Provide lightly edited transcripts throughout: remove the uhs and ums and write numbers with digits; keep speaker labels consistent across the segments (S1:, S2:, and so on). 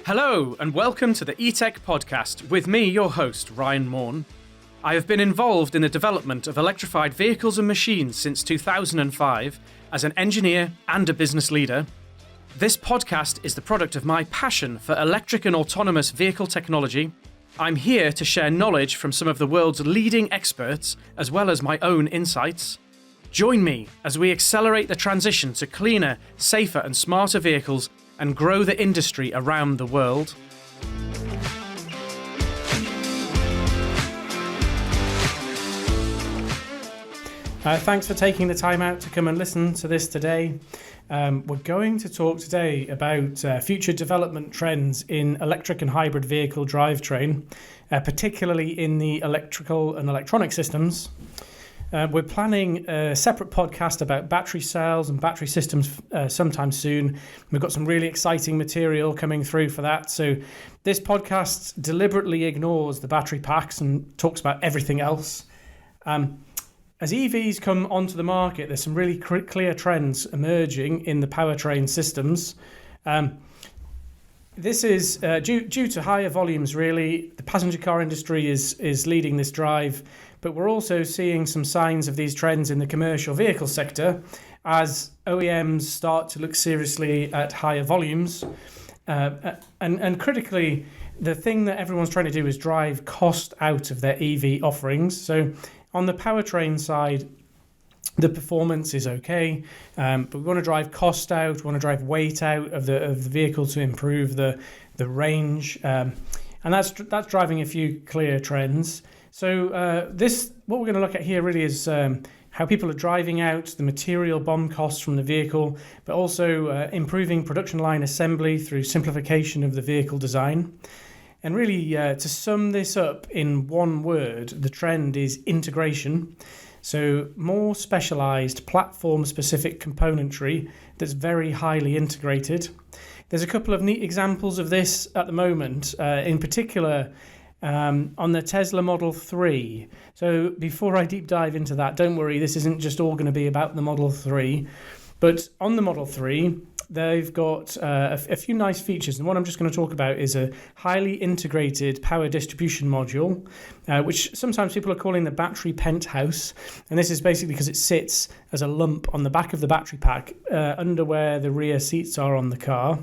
S1: Hello and welcome to the eTech podcast with me, your host, Ryan Maughan. I have been involved in the development of electrified vehicles and machines since 2005 as an engineer and a business leader. This podcast is the product of my passion for electric and autonomous vehicle technology. I'm here to share knowledge from some of the world's leading experts as well as my own insights. Join me as we accelerate the transition to cleaner, safer and smarter vehicles and grow the industry around the world. Thanks for taking the time out to come and listen to this today. We're going to talk today about future development trends in electric and hybrid vehicle drivetrain, particularly in the electrical and electronic systems. We're planning a separate podcast about battery cells and battery systems sometime soon. We've got some really exciting material coming through for that. So this podcast deliberately ignores the battery packs and talks about everything else. As EVs come onto the market, there's some really clear trends emerging in the powertrain systems. This is due to higher volumes, really. The passenger car industry is leading this drive, but we're also seeing some signs of these trends in the commercial vehicle sector as OEMs start to look seriously at higher volumes. And critically, the thing that everyone's trying to do is drive cost out of their EV offerings. So on the powertrain side, the performance is okay, but we want to drive cost out, we want to drive weight out of the vehicle to improve the range, and that's driving a few clear trends. So what we're going to look at here really is how people are driving out the material BOM costs from the vehicle, but also improving production line assembly through simplification of the vehicle design. And really, to sum this up in one word, the trend is integration. So more specialized platform-specific componentry that's very highly integrated. There's a couple of neat examples of this at the moment, in particular on the Tesla Model 3. So before I deep dive into that, don't worry, this isn't just all going to be about the Model 3. But on the Model 3, they've got a few nice features, and what I'm just going to talk about is a highly integrated power distribution module, which sometimes people are calling the battery penthouse, and this is basically because it sits as a lump on the back of the battery pack under where the rear seats are on the car.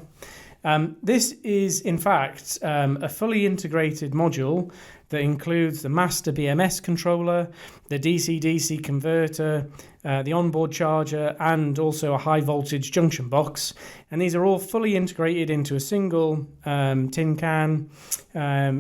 S1: This is, in fact, a fully integrated module that includes the master BMS controller, the DC-DC converter, the onboard charger, and also a high-voltage junction box. And these are all fully integrated into a single tin can,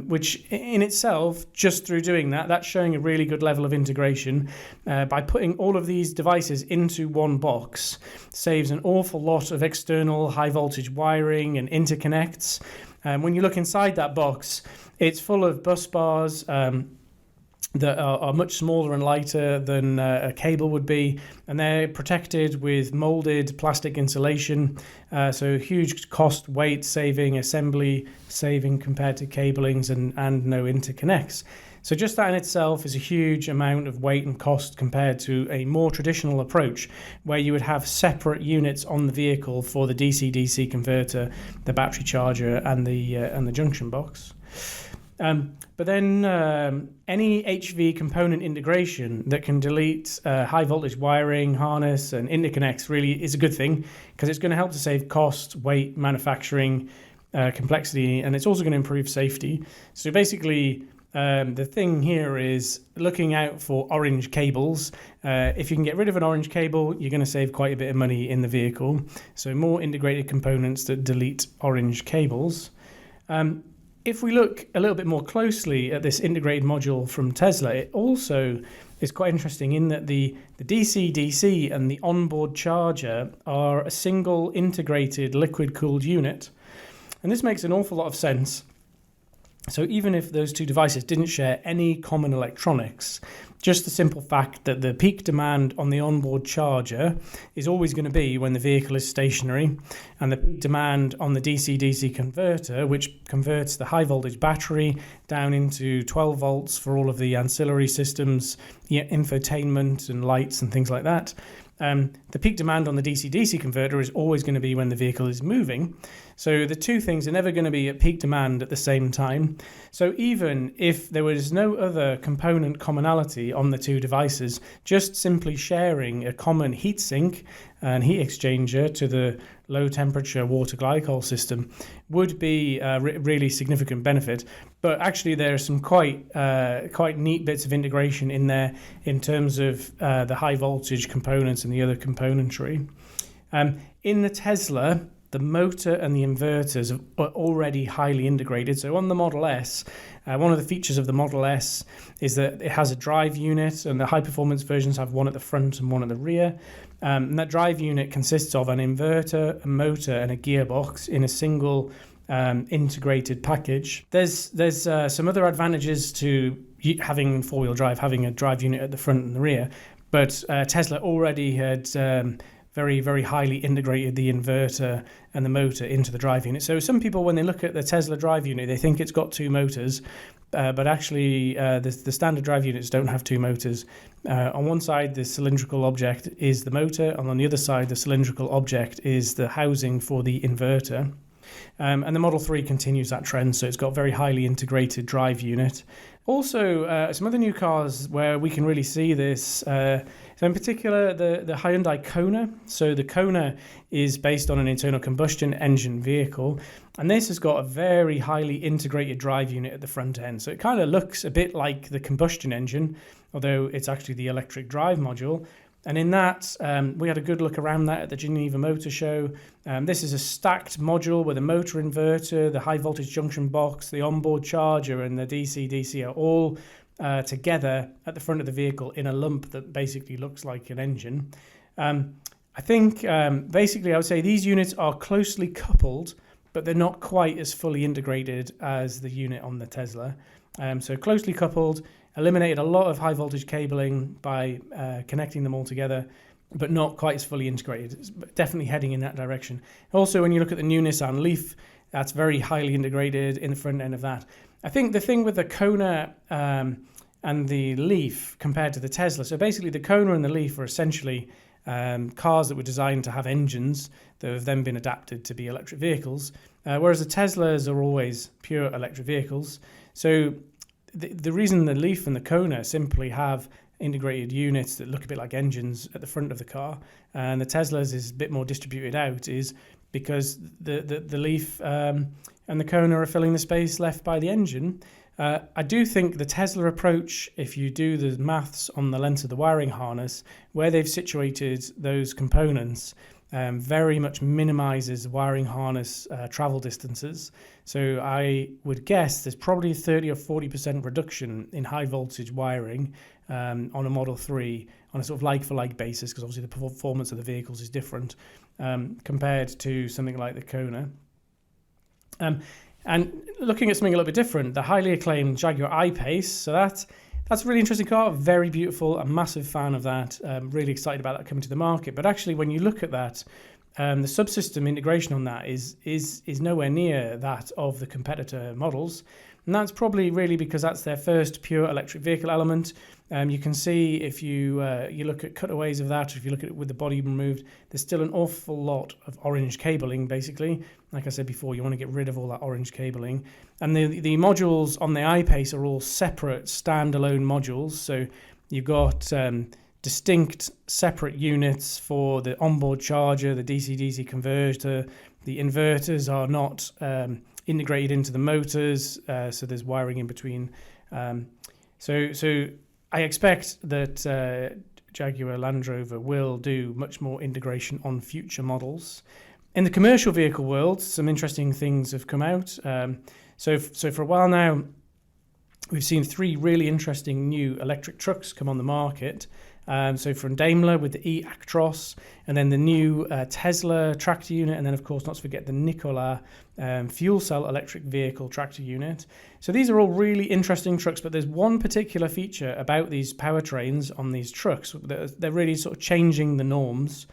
S1: which in itself, just through doing that, that's showing a really good level of integration. By putting all of these devices into one box, saves an awful lot of external high-voltage wiring and interconnects. When you look inside that box, it's full of bus bars that are much smaller and lighter than a cable would be, and they're protected with molded plastic insulation, so huge cost, weight saving, assembly saving compared to cablings and no interconnects. So just that in itself is a huge amount of weight and cost compared to a more traditional approach where you would have separate units on the vehicle for the DC-DC converter, the battery charger and the junction box. But then any HV component integration that can delete high voltage wiring, harness and interconnects really is a good thing because it's going to help to save cost, weight, manufacturing, complexity, and it's also going to improve safety. So basically, the thing here is looking out for orange cables. If you can get rid of an orange cable, you're going to save quite a bit of money in the vehicle. So more integrated components that delete orange cables. If we look a little bit more closely at this integrated module from Tesla, it also is quite interesting in that the DC-DC and the onboard charger are a single integrated liquid-cooled unit. And this makes an awful lot of sense. So even if those two devices didn't share any common electronics, just the simple fact that the peak demand on the onboard charger is always going to be when the vehicle is stationary, and the peak demand on the DC-DC converter, which converts the high voltage battery down into 12 volts for all of the ancillary systems, infotainment and lights and things like that, The peak demand on the DC-DC converter is always going to be when the vehicle is moving. So the two things are never going to be at peak demand at the same time. So even if there was no other component commonality on the two devices, just simply sharing a common heatsink and heat exchanger to the low temperature water glycol system would be a really significant benefit. But actually there are some quite neat bits of integration in there in terms of the high voltage components and the other componentry. In the Tesla, the motor and the inverters are already highly integrated. So on the Model S, one of the features of the Model S is that it has a drive unit, and the high-performance versions have one at the front and one at the rear. And that drive unit consists of an inverter, a motor, and a gearbox in a single integrated package. There's some other advantages to having four-wheel drive, having a drive unit at the front and the rear, but Tesla already had very, very highly integrated the inverter and the motor into the drive unit. So some people, when they look at the Tesla drive unit, they think it's got two motors, but actually the standard drive units don't have two motors. On one side, the cylindrical object is the motor, and on the other side, the cylindrical object is the housing for the inverter. And the Model 3 continues that trend, so it's got very highly integrated drive unit. Also, some other new cars where we can really see this, so in particular, the Hyundai Kona. So the Kona is based on an internal combustion engine vehicle, and this has got a very highly integrated drive unit at the front end. So it kind of looks a bit like the combustion engine, although it's actually the electric drive module. And in that, we had a good look around that at the Geneva Motor Show. This is a stacked module with a motor inverter, the high voltage junction box, the onboard charger, and the DC-DC are all together at the front of the vehicle in a lump that basically looks like an engine. I think basically I would say these units are closely coupled, but they're not quite as fully integrated as the unit on the Tesla. So closely coupled, eliminated a lot of high voltage cabling by connecting them all together, but not quite as fully integrated. It's definitely heading in that direction. Also, when you look at the new Nissan Leaf, that's very highly integrated in the front end of that. I think the thing with the Kona and the Leaf compared to the Tesla, so basically the Kona and the Leaf are essentially cars that were designed to have engines that have then been adapted to be electric vehicles, whereas the Teslas are always pure electric vehicles. So the reason the Leaf and the Kona simply have integrated units that look a bit like engines at the front of the car, and the Teslas is a bit more distributed out, is because the Leaf and the Kona are filling the space left by the engine. I do think the Tesla approach, if you do the maths on the length of the wiring harness, where they've situated those components, very much minimizes wiring harness travel distances. So I would guess there's probably 30 or 40% reduction in high voltage wiring on a Model 3 on a sort of like-for-like basis, because obviously the performance of the vehicles is different compared to something like the Kona. And looking at something a little bit different, the highly acclaimed Jaguar I-Pace. So that's a really interesting car, very beautiful. I'm a massive fan of that. Really excited about that coming to the market. But actually, when you look at that, the subsystem integration on that is nowhere near that of the competitor models. And that's probably really because that's their first pure electric vehicle element. You can see if you look at cutaways of that, or if you look at it with the body removed, there's still an awful lot of orange cabling, basically. Like I said before, you want to get rid of all that orange cabling. And the modules on the I-Pace are all separate, standalone modules. So you've got distinct separate units for the onboard charger, the DC-DC converter. The inverters are not integrated into the motors, so there's wiring in between. So I expect that Jaguar Land Rover will do much more integration on future models. In the commercial vehicle world, some interesting things have come out. So for a while now, we've seen 3 really interesting new electric trucks come on the market. So from Daimler with the e-Actros, and then the new Tesla tractor unit, and then of course not to forget the Nikola fuel cell electric vehicle tractor unit. So these are all really interesting trucks, but there's one particular feature about these powertrains on these trucks. They're really sort of changing the norms.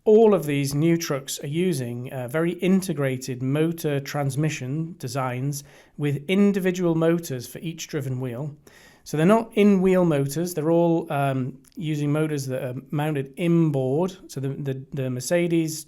S1: All of these new trucks are using very integrated motor transmission designs with individual motors for each driven wheel. So they're not in-wheel motors. They're all using motors that are mounted inboard. So the Mercedes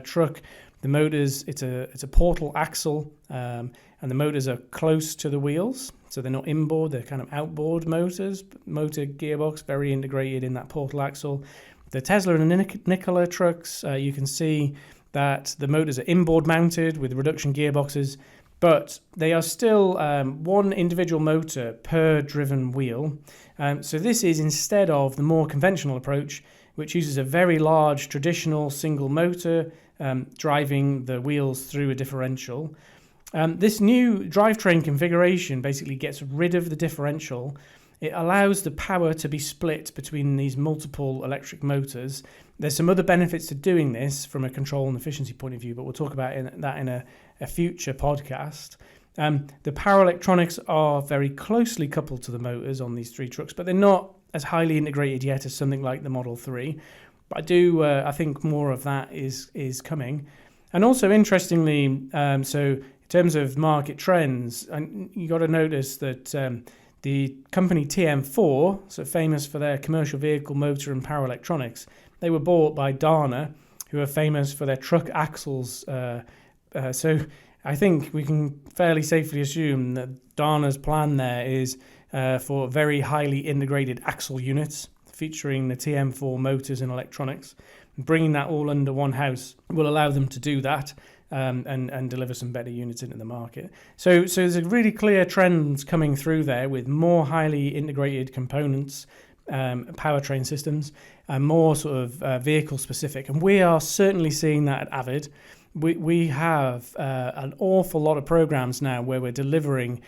S1: truck, the motors, it's a portal axle, and the motors are close to the wheels. So they're not inboard, they're kind of outboard motors. Motor gearbox, very integrated in that portal axle. The Tesla and the Nikola trucks, you can see that the motors are inboard mounted with reduction gearboxes, but they are still one individual motor per driven wheel. So this is instead of the more conventional approach, which uses a very large traditional single motor driving the wheels through a differential. This new drivetrain configuration basically gets rid of the differential. It allows the power to be split between these multiple electric motors. There's some other benefits to doing this from a control and efficiency point of view, but we'll talk about that in a future podcast. The power electronics are very closely coupled to the motors on these three trucks, but they're not as highly integrated yet as something like the Model 3. But I think more of that is coming. And also, interestingly, so in terms of market trends, and you got to notice that the company TM4, so famous for their commercial vehicle motor and power electronics, they were bought by Dana, who are famous for their truck axles. So I think we can fairly safely assume that Dana's plan there is for very highly integrated axle units featuring the TM4 motors and electronics. Bringing that all under one house will allow them to do that. And deliver some better units into the market. So there's a really clear trend coming through there with more highly integrated components, powertrain systems, and more sort of vehicle specific. And we are certainly seeing that at Avid. We have an awful lot of programs now where we're delivering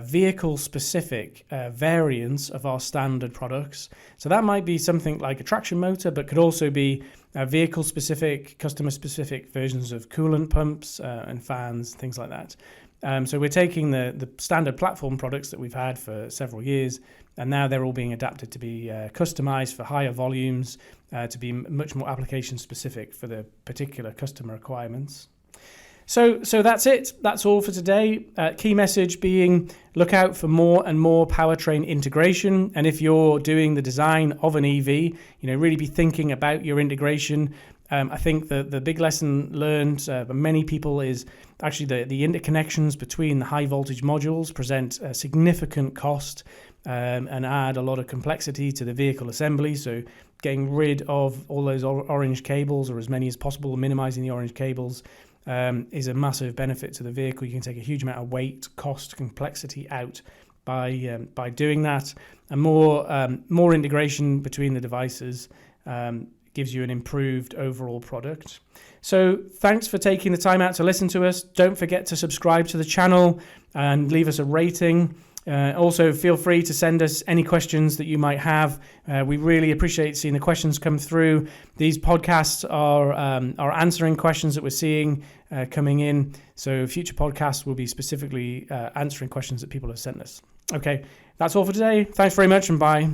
S1: vehicle specific variants of our standard products. So that might be something like a traction motor, but could also be vehicle specific, customer specific versions of coolant pumps and fans, things like that. So we're taking the standard platform products that we've had for several years, and now they're all being adapted to be customized for higher volumes, to be much more application specific for the particular customer requirements. So that's it. That's all for today. Key message being, look out for more and more powertrain integration. And if you're doing the design of an EV, really be thinking about your integration. I think the big lesson learned by many people is actually the interconnections between the high voltage modules present a significant cost and add a lot of complexity to the vehicle assembly. So getting rid of all those orange cables, or as many as possible, minimizing the orange cables, is a massive benefit to the vehicle. You can take a huge amount of weight, cost, complexity out by doing that, and more integration between the devices gives you an improved overall product. So thanks for taking the time out to listen to us. Don't forget to subscribe to the channel and leave us a rating. Also, feel free to send us any questions that you might have. We really appreciate seeing the questions come through. These podcasts are answering questions that we're seeing coming in. So future podcasts will be specifically answering questions that people have sent us. Okay, that's all for today. Thanks very much, and bye.